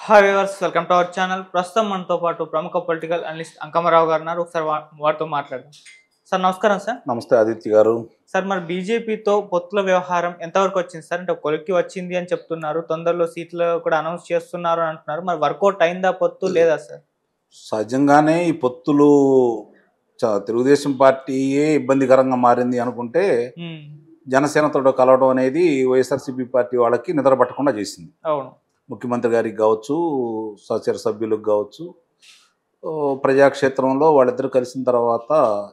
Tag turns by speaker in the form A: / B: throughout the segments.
A: Hi viewers, welcome to our channel. ప్రస్తుతం మనతో పాటు ప్రముఖ పొలిటికల్ అనలిస్ట్ అంకమరావు గారు ఉన్నారు. ఒకసారి వారితో మాట్లాడదాం. సార్ నమస్కారం సార్.
B: నమస్తే ఆదిత్య గారు.
A: సార్ మరి బీజేపీతో పొత్తుల వ్యవహారం ఎంతవరకు వచ్చింది సార్? అంటే కొలిక్కి వచ్చింది అని చెప్తున్నారు, తొందరలో సీట్లు కూడా అనౌన్స్ చేస్తున్నారు అని అంటున్నారు. మరి వర్కౌట్ అయిందా పొత్తు లేదా సార్?
B: సహజంగానే ఈ పొత్తులు తెలుగుదేశం పార్టీయే ఇబ్బందికరంగా మారింది అనుకుంటే జనసేనతో కలవడం అనేది వైఎస్ఆర్సీపీ పార్టీ వాళ్ళకి నిద్ర పట్టకుండా చేసింది.
A: అవును,
B: ముఖ్యమంత్రి గారికి కావచ్చు, సహచర సభ్యులకు కావచ్చు, ప్రజాక్షేత్రంలో వాళ్ళిద్దరూ కలిసిన తర్వాత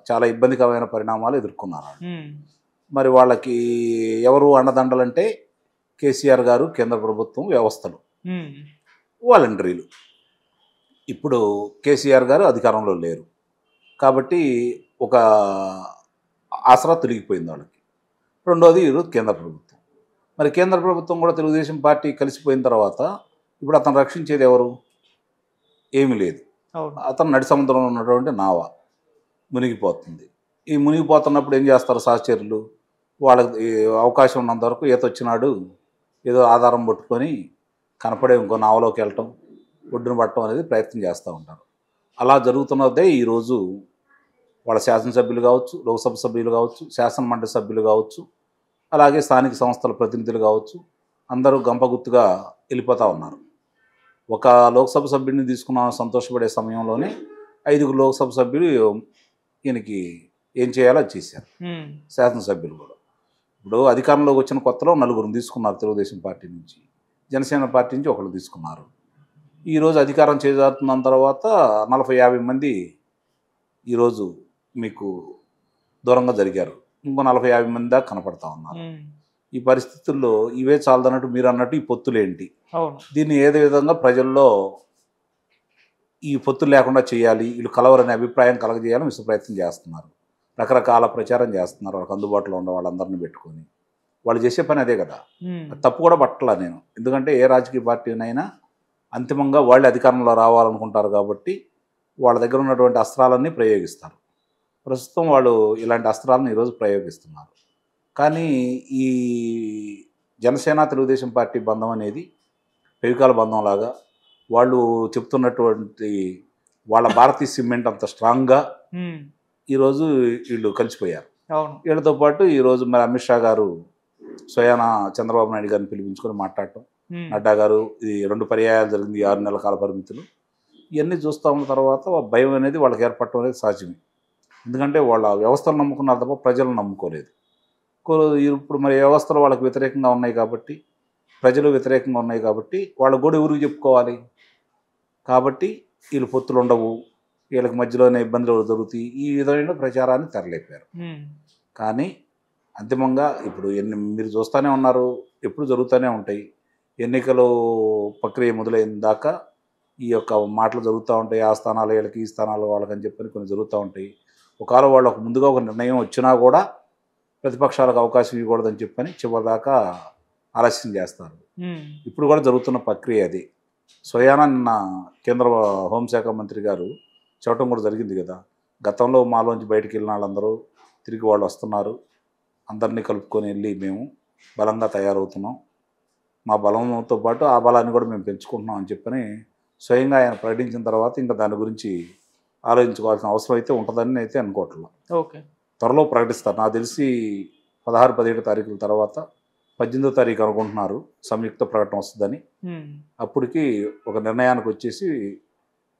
B: చాలా ఇబ్బందికరమైన పరిణామాలు ఎదుర్కొన్నారు. మరి వాళ్ళకి ఎవరు అండదండలంటే కేసీఆర్ గారు, కేంద్ర ప్రభుత్వం, వ్యవస్థలు, వాలంటీర్లు. ఇప్పుడు కేసీఆర్ గారు అధికారంలో లేరు కాబట్టి ఒక ఆసరా తొలగిపోయింది వాళ్ళకి. రెండోది ఈరోజు కేంద్ర ప్రభుత్వం. మరి కేంద్ర ప్రభుత్వం కూడా తెలుగుదేశం పార్టీ కలిసిపోయిన తర్వాత ఇప్పుడు అతను రక్షించేది ఎవరు? ఏమీ లేదు. అతను నడి సముద్రంలో ఉన్నటువంటి నావ మునిగిపోతుంది. ఈ మునిగిపోతున్నప్పుడు ఏం చేస్తారు సహచరులు? వాళ్ళకి అవకాశం ఉన్నంత వరకు ఈత వచ్చినాడు ఏదో ఆధారం పట్టుకొని కనపడే ఇంకో నావలోకి వెళ్ళటం, ఒడ్డును పట్టడం అనేది ప్రయత్నం చేస్తూ ఉంటారు. అలా జరుగుతున్నదే ఈరోజు వాళ్ళ శాసనసభ్యులు కావచ్చు, లోక్సభ సభ్యులు కావచ్చు, శాసనమండలి సభ్యులు కావచ్చు, అలాగే స్థానిక సంస్థల ప్రతినిధులు కావచ్చు, అందరూ గంపగుత్తుగా వెళ్ళిపోతూ ఉన్నారు. ఒక లోక్సభ సభ్యుడిని తీసుకున్న సంతోషపడే సమయంలోనే 5 లోక్సభ సభ్యులు ఈయనకి ఏం చేయాలో అది చేశారు. శాసనసభ్యులు కూడా ఇప్పుడు అధికారంలోకి వచ్చిన కొత్తలో 4 తీసుకున్నారు తెలుగుదేశం పార్టీ నుంచి, జనసేన పార్టీ నుంచి 1 తీసుకున్నారు. ఈరోజు అధికారం చేజారుతున్న తర్వాత 40-50 మంది ఈరోజు మీకు దూరంగా జరిగారు. ఇంకో 40-50 మంది దాకా కనపడతా ఉన్నారు. ఈ పరిస్థితుల్లో ఇవే చాలదన్నట్టు మీరు అన్నట్టు ఈ పొత్తులేంటి, దీన్ని ఏదో విధంగా ప్రజల్లో ఈ పొత్తులు లేకుండా చేయాలి, వీళ్ళు కలవరనే అభిప్రాయం కలగజేయాలని విశ్వ ప్రయత్నం చేస్తున్నారు. రకరకాల ప్రచారం చేస్తున్నారు. వాళ్ళకి అందుబాటులో ఉన్న వాళ్ళందరినీ పెట్టుకొని వాళ్ళు చేసే పని అదే కదా. తప్పు కూడా పట్టలా నేను. ఎందుకంటే ఏ రాజకీయ పార్టీనైనా అంతిమంగా వాళ్ళు అధికారంలో రావాలనుకుంటారు కాబట్టి వాళ్ళ దగ్గర ఉన్నటువంటి అస్త్రాలన్నీ ప్రయోగిస్తారు. ప్రస్తుతం వాళ్ళు ఇలాంటి అస్త్రాలను ఈరోజు ప్రయోగిస్తున్నారు. కానీ ఈ జనసేన తెలుగుదేశం పార్టీ బంధం అనేది పెవికాల బంధంలాగా వాళ్ళు చెప్తున్నటువంటి వాళ్ళ భారతీయ సిమెంట్ అంత స్ట్రాంగ్గా ఈరోజు వీళ్ళు కలిసిపోయారు. వీళ్ళతో పాటు ఈరోజు మరి అమిత్ షా గారు స్వయాన చంద్రబాబు నాయుడు గారిని పిలిపించుకొని మాట్లాడటం, నడ్డా గారు ఇది 2 పర్యాయాలు జరిగింది 6 నెలల కాల పరిమితులు, ఇవన్నీ చూస్తూ ఉన్న తర్వాత భయం అనేది వాళ్ళకి ఏర్పడటం అనేది సహజమే. ఎందుకంటే వాళ్ళ వ్యవస్థలు నమ్ముకున్నారు తప్ప ప్రజలను నమ్ముకోలేదు. ఇప్పుడు మరి వ్యవస్థలు వాళ్ళకి వ్యతిరేకంగా ఉన్నాయి కాబట్టి, ప్రజలు వ్యతిరేకంగా ఉన్నాయి కాబట్టి వాళ్ళ కూడా ఎవరికి చెప్పుకోవాలి? కాబట్టి వీళ్ళు పొత్తులు ఉండవు, వీళ్ళకి మధ్యలోనే ఇబ్బందులు జరుగుతాయి, ఈ విధమైన ప్రచారాన్ని తెరలేపారు. కానీ అంతిమంగా ఇప్పుడు మీరు చూస్తూనే ఉన్నారు, ఎప్పుడు జరుగుతూనే ఉంటాయి. ఎన్నికలు ప్రక్రియ మొదలైన దాకా ఈ యొక్క మాటలు జరుగుతూ ఉంటాయి. ఆ స్థానాలు వీళ్ళకి, ఈ స్థానాలు వాళ్ళకని చెప్పని కొన్ని జరుగుతూ ఉంటాయి. ఒకవేళ వాళ్ళకు ముందుగా ఒక నిర్ణయం వచ్చినా కూడా ప్రతిపక్షాలకు అవకాశం ఇవ్వకూడదని చెప్పని చివరిదాకా ఆలస్యం చేస్తారు. ఇప్పుడు కూడా జరుగుతున్న ప్రక్రియ అది. స్వయాన నిన్న కేంద్ర హోంశాఖ మంత్రి గారు చెప్పడం కూడా జరిగింది కదా, గతంలో మాలోంచి బయటికి వెళ్ళిన వాళ్ళందరూ తిరిగి వాళ్ళు వస్తున్నారు, అందరినీ కలుపుకొని వెళ్ళి మేము బలంగా తయారవుతున్నాం, మా బలంతో పాటు ఆ బలాన్ని కూడా మేము పెంచుకుంటున్నాం అని చెప్పని స్వయంగా ఆయన ప్రకటించిన తర్వాత ఇంకా దాని గురించి ఆలోచించుకోవాల్సిన అవసరం అయితే ఉంటుందని అయితే అనుకోవట్లేదు. త్వరలో ప్రకటిస్తారు. నాకు తెలిసి 16-17 తారీఖుల తర్వాత 18వ తారీఖు అనుకుంటున్నారు సంయుక్త ప్రకటన వస్తుందని. అప్పటికి ఒక నిర్ణయానికి వచ్చేసి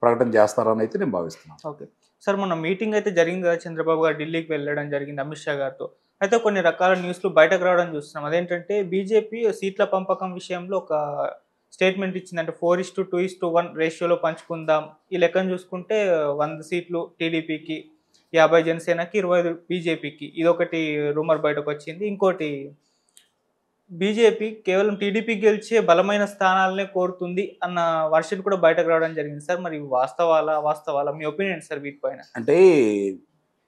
B: ప్రకటన చేస్తారని అయితే నేను భావిస్తున్నాను.
A: ఓకే సార్, మొన్న మీటింగ్ అయితే జరిగింది కదా, చంద్రబాబు గారు ఢిల్లీకి వెళ్ళడం జరిగింది అమిత్ షా గారితో. అయితే కొన్ని రకాల న్యూస్లు బయటకు రావడం చూస్తున్నాం. అదేంటంటే బీజేపీ సీట్ల పంపకం విషయంలో ఒక స్టేట్మెంట్ ఇచ్చిందంటే 4:2:1 రేషియోలో పంచుకుందాం. ఈ లెక్కను చూసుకుంటే 100 సీట్లు టీడీపీకి, 50 జనసేనకి, 25 బీజేపీకి. ఇదొకటి రూమర్ బయటకు వచ్చింది. ఇంకోటి బీజేపీ కేవలం టీడీపీ గెలిచే బలమైన స్థానాలనే కోరుతుంది అన్న వర్షన్ కూడా బయటకు రావడం జరిగింది సార్. మరి వాస్తవాలా మీ ఒపీనియన్ సార్ వీటిపైన?
B: అంటే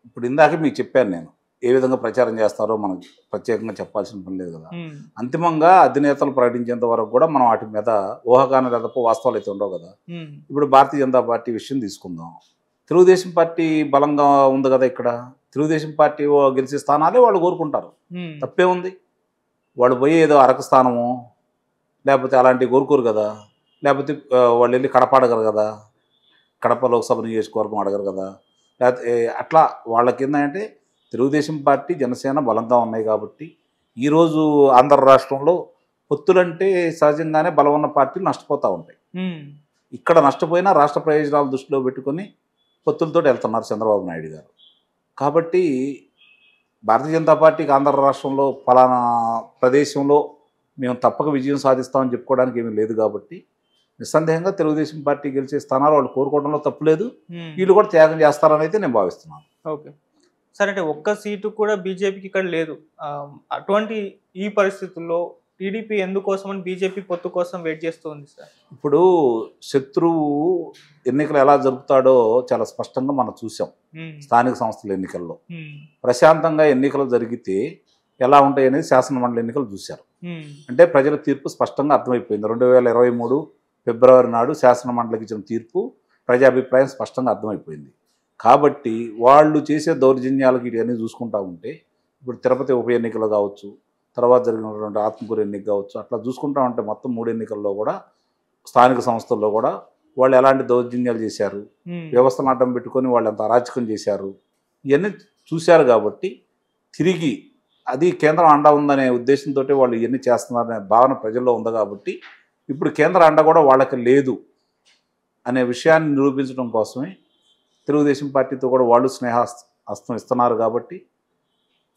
B: ఇప్పుడు ఇందాక మీకు చెప్పాను నేను ఏ విధంగా ప్రచారం చేస్తారో మనకు ప్రత్యేకంగా చెప్పాల్సిన పని లేదు కదా. అంతిమంగా అధినేతలు ప్రకటించేంత వరకు కూడా మనం వాటి మీద ఊహాగానాలు తప్ప వాస్తవాలు అయితే ఉండవు కదా. ఇప్పుడు భారతీయ జనతా పార్టీ విషయం తీసుకుందాం. తెలుగుదేశం పార్టీ బలంగా ఉంది కదా. ఇక్కడ తెలుగుదేశం పార్టీ గెలిచే స్థానాలే వాళ్ళు కోరుకుంటారు, తప్పే ఉంది. వాళ్ళు పోయి ఏదో అరకు స్థానము లేకపోతే అలాంటివి కోరుకోరు కదా. లేకపోతే వాళ్ళు వెళ్ళి కడప అడగరు కదా, కడప లోక్సభ నియోజకవర్గం అడగరు కదా. లేకపోతే అట్లా వాళ్ళకి ఏంటంటే తెలుగుదేశం పార్టీ జనసేన బలంగా ఉన్నాయి కాబట్టి ఈరోజు ఆంధ్ర రాష్ట్రంలో పొత్తులంటే సహజంగానే బలం ఉన్న పార్టీలు నష్టపోతూ ఉంటాయి. ఇక్కడ నష్టపోయినా రాష్ట్ర ప్రయోజనాలు దృష్టిలో పెట్టుకొని పొత్తులతో వెళ్తున్నారు చంద్రబాబు నాయుడు గారు. కాబట్టి భారతీయ జనతా పార్టీకి ఆంధ్ర రాష్ట్రంలో ఫలానా ప్రదేశంలో మేము తప్పక విజయం సాధిస్తామని చెప్పుకోవడానికి ఏమీ లేదు కాబట్టి నిస్సందేహంగా తెలుగుదేశం పార్టీ గెలిచే స్థానాలు వాళ్ళు కోరుకోవడంలో తప్పులేదు. వీళ్ళు కూడా త్యాగం చేస్తారని అయితే నేను భావిస్తున్నాను.
A: ఓకే సార్, అంటే ఒక్క సీటు కూడా బీజేపీకి ఇక్కడ లేదు. అటువంటి ఈ పరిస్థితుల్లో టీడీపీ ఎందుకోసమని బీజేపీ పొత్తు కోసం వెయిట్ చేస్తుంది సార్?
B: ఇప్పుడు శత్రువు ఎన్నికలు ఎలా జరుపుతాడో చాలా స్పష్టంగా మనం చూసాం. స్థానిక సంస్థల ఎన్నికల్లో ప్రశాంతంగా ఎన్నికలు జరిగితే ఎలా ఉంటాయి అనేది శాసనమండలి ఎన్నికలు చూశారు. అంటే ప్రజల తీర్పు స్పష్టంగా అర్థమైపోయింది. 2023 ఫిబ్రవరి నాడు శాసనమండలికి ఇచ్చిన తీర్పు ప్రజాభిప్రాయం స్పష్టంగా అర్థమైపోయింది. కాబట్టి వాళ్ళు చేసే దౌర్జన్యాలకు ఇవన్నీ చూసుకుంటూ ఉంటే ఇప్పుడు తిరుపతి ఉప ఎన్నికలు కావచ్చు, తర్వాత జరిగినటువంటి ఆత్మకూరు ఎన్నిక కావచ్చు, అట్లా చూసుకుంటా ఉంటే మొత్తం 3 ఎన్నికల్లో కూడా స్థానిక సంస్థల్లో కూడా వాళ్ళు ఎలాంటి దౌర్జన్యాలు చేశారు, వ్యవస్థను అడ్డం పెట్టుకొని వాళ్ళు ఎంత అరాచకం చేశారు, ఇవన్నీ చూశారు. కాబట్టి తిరిగి అది కేంద్రం అండ ఉందనే ఉద్దేశంతో వాళ్ళు ఇవన్నీ చేస్తున్నారనే భావన ప్రజల్లో ఉంది. కాబట్టి ఇప్పుడు కేంద్ర అండ కూడా వాళ్ళకి లేదు అనే విషయాన్ని నిరూపించడం కోసమే తెలుగుదేశం పార్టీతో కూడా వాళ్ళు స్నేహస్తం ఇస్తున్నారు. కాబట్టి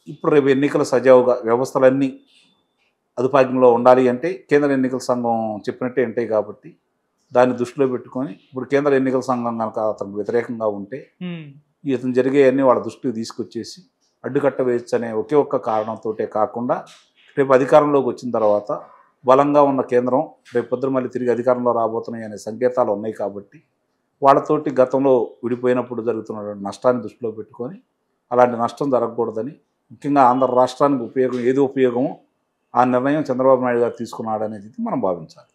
B: ఇప్పుడు రేపు ఎన్నికల సజావుగా వ్యవస్థలన్నీ అదుపాజ్ఞంలో ఉండాలి అంటే కేంద్ర ఎన్నికల సంఘం చెప్పినట్టే ఉంటాయి. కాబట్టి దాన్ని దృష్టిలో పెట్టుకొని ఇప్పుడు కేంద్ర ఎన్నికల సంఘం కనుక అతనికి వ్యతిరేకంగా ఉంటే ఇతను జరిగేవన్నీ వాళ్ళ దృష్టికి తీసుకొచ్చేసి అడ్డుకట్ట వేయచ్చు అనే ఒకే ఒక్క కారణంతో కాకుండా రేపు అధికారంలోకి వచ్చిన తర్వాత బలంగా ఉన్న కేంద్రం రేపు పొద్దున మళ్ళీ తిరిగి అధికారంలో రాబోతున్నాయి అనే సంకేతాలు ఉన్నాయి. కాబట్టి వాళ్ళతోటి గతంలో విడిపోయినప్పుడు జరుగుతున్నటువంటి నష్టాన్ని దృష్టిలో పెట్టుకొని అలాంటి నష్టం జరగకూడదని, ముఖ్యంగా ఆంధ్ర రాష్ట్రానికి ఏది ఉపయోగమో ఆ నిర్ణయం చంద్రబాబు నాయుడు గారు తీసుకున్నాడనేది మనం భావించాలి.